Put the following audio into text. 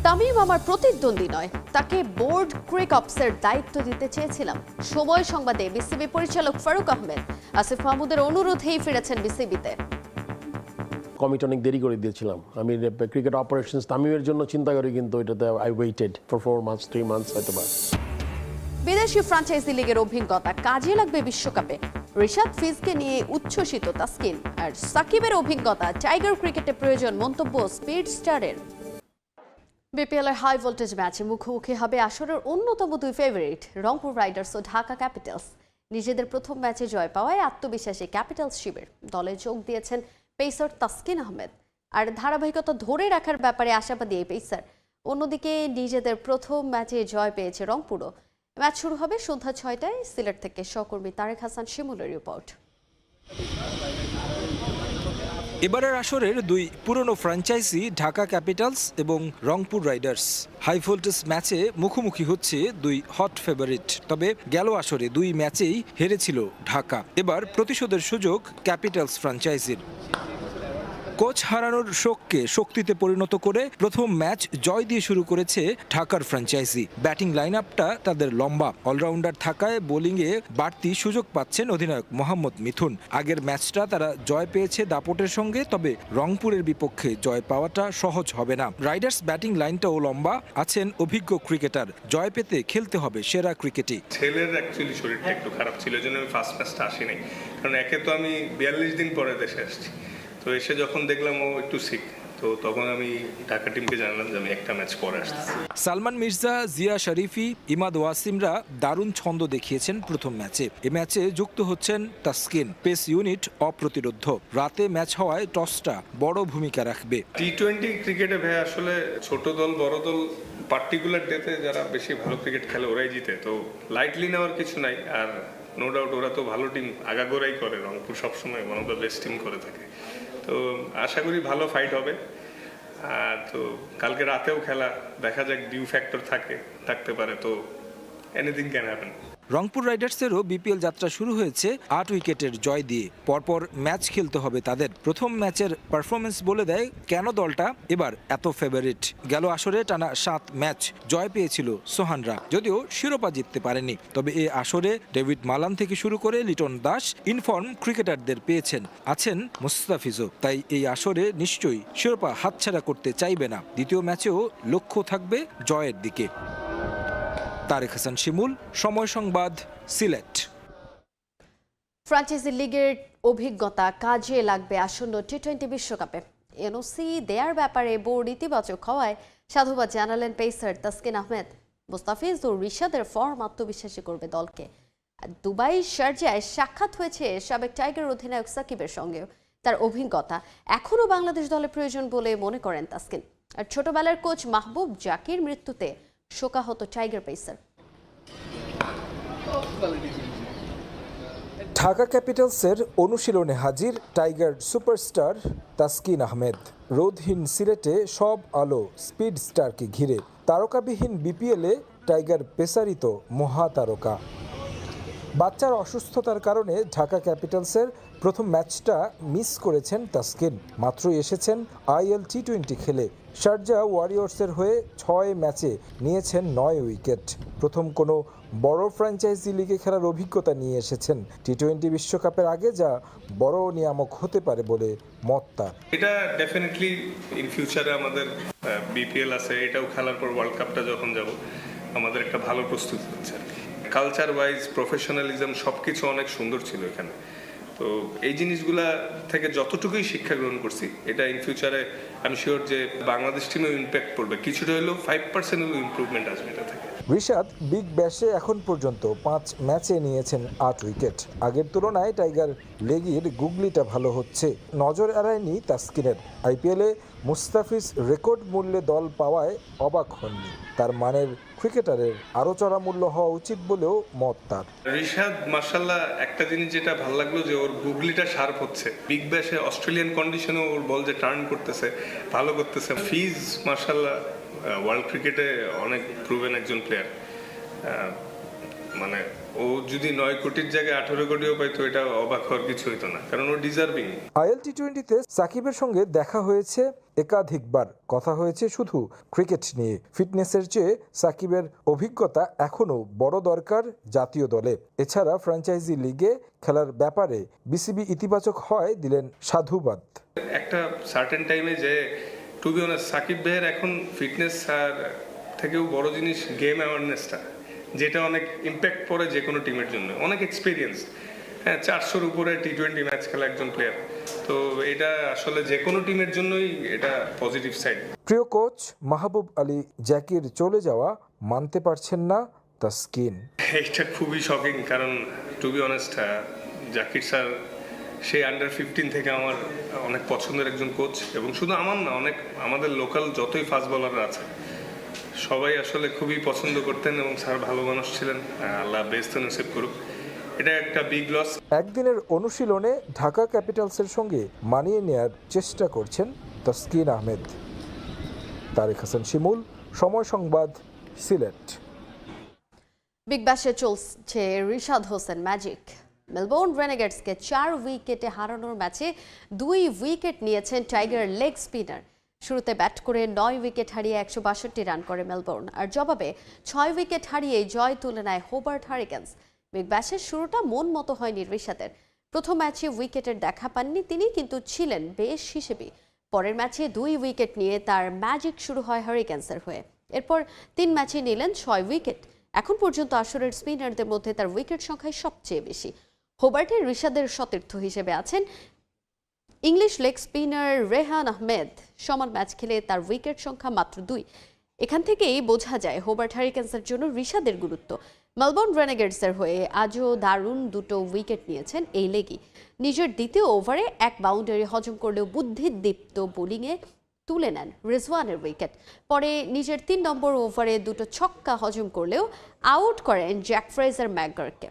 তামিম আমার প্রতিদ্বন্দ্বী নয়, তাকে বোর্ড ক্রিক অপসের দায়িত্ব দিতে চেয়েছিলাম। সময় সংবাদে বিসিবি পরিচালক ফারুক আহমেদ আসিফ মাহমুদের অনুরোধেই ফিরেছেন বিসিবিতে। কমিটি অনেক দেরি করে দিয়েছিলাম। আমি ক্রিকেট অপারেশনস তামিমের জন্য চিন্তা করি, কিন্তু এটাতে I waited for 4 months 3 months হয়তোবা। বিদেশি ফ্র্যাঞ্চাইজি লিগের অভিজ্ঞতা কাজে লাগবে বিশ্বকাপে। রিশাদ ফিজকে নিয়ে উচ্ছ্বসিত তাসকিন, আর সাকিবের অভিজ্ঞতা টাইগার ক্রিকেটে প্রয়োজন মন্তব্য স্পিড স্টারের। বিপিএল এর হাই ভোল্টেজ ম্যাচে মুখোমুখি হবে আসরের অন্যতম দুই ফেভারিট রংপুর রাইডার্স ও ঢাকা ক্যাপিটালস। নিজেদের প্রথম ম্যাচে জয় পাওয়ায় আত্মবিশ্বাসী ক্যাপিটালস শিবির। দলে যোগ দিয়েছেন পেসার তাসকিন আহমেদ, আর ধারাবাহিকতা ধরে রাখার ব্যাপারে আশাবাদী এই পেসার। অন্যদিকে নিজেদের প্রথম ম্যাচে জয় পেয়েছে রংপুরও। ম্যাচ শুরু হবে সন্ধ্যা 6টায়। সিলেট থেকে সহকর্মী তারেক হাসান শিমুলের রিপোর্ট। এবারের আসরের দুই পুরনো ফ্র্যাঞ্চাইজি ঢাকা ক্যাপিটালস এবং রংপুর রাইডার্স। হাই ভোল্টেজ ম্যাচে মুখোমুখি হচ্ছে দুই হট ফেভারিট। তবে গেল আসরে দুই ম্যাচেই হেরেছিল ঢাকা। এবার প্রতিশোধের সুযোগ ক্যাপিটালস ফ্র্যাঞ্চাইজির। কোচ হারানোর শোককে শক্তিতে পরিণত করে প্রথম ম্যাচ জয় দিয়ে শুরু করেছে ঢাকার ফ্র্যাঞ্চাইজি। ব্যাটিং লাইন আপটা তাদের লম্বা, অলরাউন্ডার থাকায় বোলিংয়ে বাড়তি সুযোগ পাচ্ছেন অধিনায়ক মোহাম্মদ মিথুন। আগের ম্যাচটা তারা জয় পেয়েছে দাপটের সঙ্গে, তবে রংপুরের বিপক্ষে জয় পাওয়াটা সহজ হবে না। রাইডার্স ব্যাটিং লাইনটাও লম্বা, আছেন অভিজ্ঞ ক্রিকেটার। জয় পেতে খেলতে হবে সেরা ক্রিকেটে। ছেলের অ্যাকচুয়ালি শরীরটা একটু খারাপ ছিল, এই জন্য আমি ফার্স্ট ম্যাচটা আসি নাই। কারণ একে তো আমি 42 দিন পরে দেশে আসছি, তো এসে যখন দেখলাম ও একটু সিক, তো তখন আমি ঢাকা টিমকে জানালাম যে আমি একটা ম্যাচ পরে আসতেছি। সালমান মির্জা, জিয়া শরীফি, ইমাদ ওয়াসিমরা দারুণ ছন্দ দেখিয়েছেন প্রথম ম্যাচে। এ ম্যাচে যুক্ত হচ্ছেন তাসকিন। Pace unit অপ্রতিরোধ। রাতে ম্যাচ হওয়ায় টসটা বড় ভূমিকা রাখবে। টি-20 ক্রিকেটে ভাই আসলে ছোট দল বড় দল পার্টিকুলার ডেতে যারা বেশি ভালো ক্রিকেট খেলে ওরাই জিতে, তো লাইটলি নেওয়ার কিছু নাই। আর নো ডাউট ওরা তো ভালো টিম আগাগোড়াই করে, রংপুর সবসময় one of the best team করে থাকে। তো আশা করি ভালো ফাইট হবে। তো কালকে রাতেও খেলা, দেখা যাক ডিউ ফ্যাক্টর থাকতে পারে, তো এনিথিং ক্যান হ্যাপেন। রংপুর রাইডার্সেরও বিপিএল যাত্রা শুরু হয়েছে 8 উইকেটের জয় দিয়ে। পরপর ম্যাচ খেলতে হবে তাদের। প্রথম ম্যাচের পারফরমেন্স বলে দেয় কেন দলটা এবার এত ফেভারিট। গেল আসরে টানা 7 ম্যাচ জয় পেয়েছিল সোহানরা, যদিও শিরোপা জিততে পারেনি। তবে এই আসরে ডেভিড মালান থেকে শুরু করে লিটন দাস ইনফর্ম ক্রিকেটারদের পেয়েছেন, আছেন মুস্তাফিজও। তাই এই আসরে নিশ্চয়ই শিরোপা হাতছাড়া করতে চাইবে না। দ্বিতীয় ম্যাচেও লক্ষ্য থাকবে জয়ের দিকে। তারেক হাসান শিমুল, সময় সংবাদ, সিলেট। ফ্র্যাঞ্চাইজি লিগের অভিজ্ঞতা কাজে লাগবে আসন্ন টি-20 বিশ্বকাপে। এনওসি দেয়ার ব্যাপারে বোর্ড ইতিবাচক হওয়ায় সাধুবাদ জানালেন পেসার তাসকিন আহমেদ। মুস্তাফিজ ও রিশাদের ফর্ম আত্মবিশ্বাসী করবে দলকে। দুবাই শারজায় সাক্ষাৎ হয়েছে সাবেক টাইগার অধিনায়ক সাকিবের সঙ্গেও। তার অভিজ্ঞতা এখনও বাংলাদেশ দলে প্রয়োজন বলে মনে করেন তাসকিন। আর ছোটবেলার কোচ মাহবুব জাকির মৃত্যুতে শোকাহত টাইগার পেসার। ঢাকা ক্যাপিটালসের অনুশীলনে হাজির টাইগার সুপারস্টার তাসকিন আহমেদ। রোদহীন সিলেটে সব আলো স্পিড স্টারকে ঘিরে। তারকাবিহীন বিপিএলে টাইগার পেসারিত মহাতারকা। বাচ্চার অসুস্থতার কারণে ঢাকা ক্যাপিটালসের প্রথম ম্যাচটা মিস করেছেন তাসকিন। মাত্রই এসেছেন আইএল টি-20 খেলে। শারজা ওয়ারিয়র্সের হয়ে 6 ম্যাচে নিয়েছেন 9 উইকেট। প্রথম কোনো বড় ফ্র্যাঞ্চাইজি লিগে খেলার অভিজ্ঞতা নিয়ে এসেছেন। টি-20 বিশ্বকাপের আগে যা বড় নিয়ামক হতে পারে বলে মত তার। এটা ডেফিনেটলি ইন ফিউচারে আমাদের বিপিএল আছে, এটাও খেলার পর ওয়ার্ল্ড কাপটা যখন যাব আমাদের একটা ভালো প্রস্তুতি হচ্ছে। কালচার ওয়াইজ প্রফেশনালিজম সবকিছু অনেক সুন্দর ছিল এখানে। তো এই জিনিসগুলা থেকে যতটুকুই শিক্ষা গ্রহণ করছি, এটা ইন ফিউচারে আমি শিওর যে বাংলাদেশ টিমেও ইম্প্যাক্ট পড়বে। কিছুটা হলেও 5% হলেও ইমপ্রুভমেন্ট আসবে এটা থেকে। রিশাদ বিগ ব্যাশে এখন পর্যন্ত 5 ম্যাচে নিয়েছেন 8 উইকেট। আগের তুলনায় টাইগার লেগির গুগলিটা ভালো হচ্ছে। নজর এড়ায়নি তাসকিনের। আইপিএলে মুস্তাফিজ রেকর্ড মূল্যে দল পাওয়ায় অবাক হননি। তার মানের ক্রিকেটারের আরও চড়া মূল্য হওয়া উচিত বলেও মত তার। রিশাদ মাশাআল্লাহ একটা জিনিস যেটা ভালো লাগলো যে ওর গুগলিটা শার্প হচ্ছে। বিগ ব্যাশে অস্ট্রেলিয়ান কন্ডিশনে ওর বল যে টার্ন করতেছে, ভালো করতেছে। ফিজ মাশাআল্লাহ ওয়ার্ল্ড ক্রিকেটে অনেক প্রুভেন একজন প্লেয়ার। মানে ও যদি 9 কোটির জায়গায় 18 কোটিও পাইতো এটা অবাক হওয়ার কিছু হইতো না, কারণ ও ডিজার্ভিং। আইএল টি20তে সাকিবের সঙ্গে দেখা হয়েছে একাধিকবার, কথা হয়েছে শুধু ক্রিকেট নিয়ে। ফিটনেসের চেয়ে সাকিবের অভিজ্ঞতা এখনও বড় দরকার জাতীয় দলে। এছাড়া ফ্র্যাঞ্চাইজি লিগে খেলার ব্যাপারে বিসিবি ইতিবাচক হয় দিলেন সাধুবাদ। একটা সার্টেন টাইমে যে টু বি অনেস্ট সাকিব ভাইয়ের এখন ফিটনেস আর থেকেও বড় জিনিস গেম অ্যাওয়ারনেসটা, যেটা অনেক ইম্প্যাক্ট পড়ে যে কোনো টিমের জন্য। অনেক এক্সপিরিয়েন্স, হ্যাঁ 400-র উপরে টি20 ম্যাচ খেলা একজন প্লেয়ার, তো এটা আসলে যে কোনো টিমের জন্যই এটা পজিটিভ সাইড। প্রিয় কোচ মাহবুব আলী জাকির চলে যাওয়া মানতে পারছেন না তাসকিন। এটা খুবই শকিং, কারণ to be honest Zakir sir সেই আন্ডার 15 থেকে আমার অনেক পছন্দের একজন কোচ, এবং শুধু আমার না, অনেক আমাদের লোকাল যতই ফাস্ট বোলাররা আছে সবাই আসলে খুবই পছন্দ করতেন, এবং স্যার ভালো মানুষ ছিলেন। আল্লাহ বেস্ট নসিব করুক। এটা একটা বিগ লস। একদিনের অনুশীলনে ঢাকা ক্যাপিটালসের সঙ্গে মানিয়ে নেয়ার চেষ্টা করছেন তাসকিন আহমেদ। তারেক হাসান শিমুল, সময় সংবাদ, সিলেট। বিগ ব্যাশে চলছে রিশাদ হোসেন ম্যাজিক। মেলবোর্ন রেনেগেডসকে 4 উইকেটে হারানোর ম্যাচে 2 উইকেট নিয়েছেন টাইগার লেগ স্পিনার। শুরুতে ব্যাট করে 9 উইকেট হারিয়ে 162 রান করে মেলবোর্ন, আর জবাবে 6 উইকেট হারিয়ে জয় তুলে নেয় হোবার্ট হারিকেন্স। বিগ ব্যাশের শুরুটা মন মতো হয়নি রিশাদের। প্রথম ম্যাচে উইকেটের দেখা পাননি তিনি, কিন্তু ছিলেন বেশ হিসেবে। পরের ম্যাচে 2 উইকেট নিয়ে তার ম্যাজিক শুরু হয় হারিকেন্সের হয়ে। এরপর 3 ম্যাচে নিলেন 6 উইকেট। এখন পর্যন্ত আসরের স্পিনারদের মধ্যে তার উইকেট সংখ্যায় সবচেয়ে বেশি। হোবার্টের রিশাদের সতীর্থ হিসেবে আছেন English leg spinner Rehan Ahmed. সমান ম্যাচ খেলে তার উইকেট সংখ্যা মাত্র 2। এখান থেকেই বোঝা যায় হোবার্ট হারিকেন্সের জন্য রিশাদের গুরুত্ব। মেলবোর্ন রেনেগেডসের হয়ে আজও দারুণ 2 উইকেট নিয়েছেন এই লেগই। নিজের দ্বিতীয় ওভারে 1 বাউন্ডারি হজম করলেও বুদ্ধিদীপ্ত বোলিংয়ে তুলে নেন রিজওয়ানের উইকেট। পরে নিজের 3 নম্বর ওভারে 2 ছক্কা হজম করলেও আউট করেন জ্যাক ফ্রেজার ম্যাকগার্ককে।